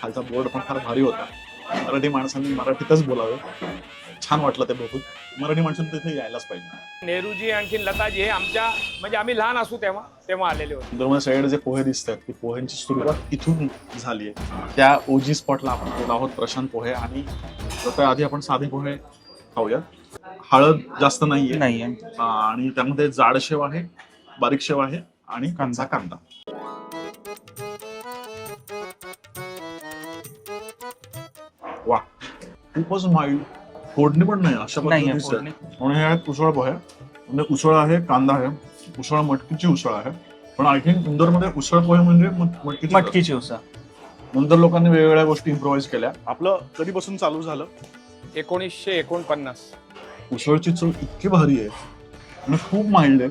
खालचा बोर्ड पण फार भारी होता. मराठी माणसांनी मराठीतच बोलावे. छान वाटलं ते बघून. मराठी माणसांनी तिथे यायलाच पाहिजे. नेहरूजी आणखी लताजी हे आमच्या म्हणजे आम्ही लहान असू तेव्हा आलेले होते. इंदोरमध्ये सगळीकडे जे पोहे दिसतात ती पोह्यांची सुरुवात इथून झाली आहे. त्या ओजी स्पॉटला आपण गेलो आहोत, प्रशांत पोहे. आणि आधी आपण साधे पोहे खाऊया. हळद जास्त नाहीये आणि त्यामध्ये जाड शेव आहे, बारीक शेव आहे आणि कांदा. वा, खूपच माइल्ड, फोडणी पण नाही अशा पद्धतीचं. आणि हे आहेत उसळ पोहे. म्हणजे उसळ आहे, कांदा आहे, उसळ मटकीची उसळ आहे. पण आय थिंक इंदोरमध्ये उसळ पोहे म्हणजे मटकीची उसळ. नंतर लोकांनी वेगवेगळ्या गोष्टी इम्प्रोव्हाइज केल्या. आपलं कधीपासून चालू झालं? 1949. उसळची चव इतकी भारी आहे आणि खूप माइल्ड आहे,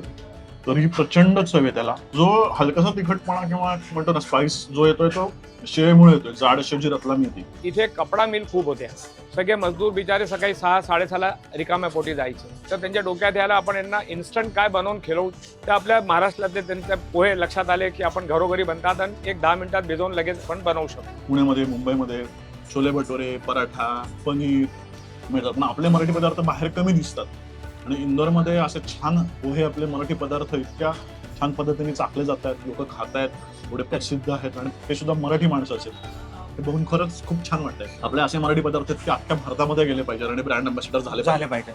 तरी प्रचंड चव आहे त्याला. जो हलकासा तिखटपणा किंवा म्हणतो ना स्पाइस जो येतोय तो शेवेमुळे येतोय. जाड शेवची रतलामी येते. इथे कपडा मिल खूप होत्या. सगळे मजदूर बिचारे सकाळी 6-6:30 रिकाम्या पोटी जायचे. तर त्यांच्या डोक्यात यायला आपण यांना इन्स्टंट काय बनवून खिलवू. तर आपल्या महाराष्ट्रातले त्यांचे पोहे लक्षात आले की आपण घरोघरी बनतात आणि 1-10 मिनिटात भिजवून लगेच पण बनवू शकतो. पुण्यामध्ये, मुंबईमध्ये छोले भटोरे, पराठा, पनीर मिळतात ना. आपले मराठी पदार्थ बाहेर कमी दिसतात आणि इंदोरमध्ये असे छान पोहे, आपले मराठी पदार्थ इतक्या छान पद्धतीने चाकले जात आहेत, लोक खात आहेत, एवढे प्रसिद्ध आहेत आणि ते सुद्धा मराठी माणसाचे. हे बघून खरंच खूप छान वाटतंय. आपले असे मराठी पदार्थ की अख्ख्या भारतामध्ये गेले पाहिजे आणि ब्रँड अँबॅसेडर झाले पाहिजे.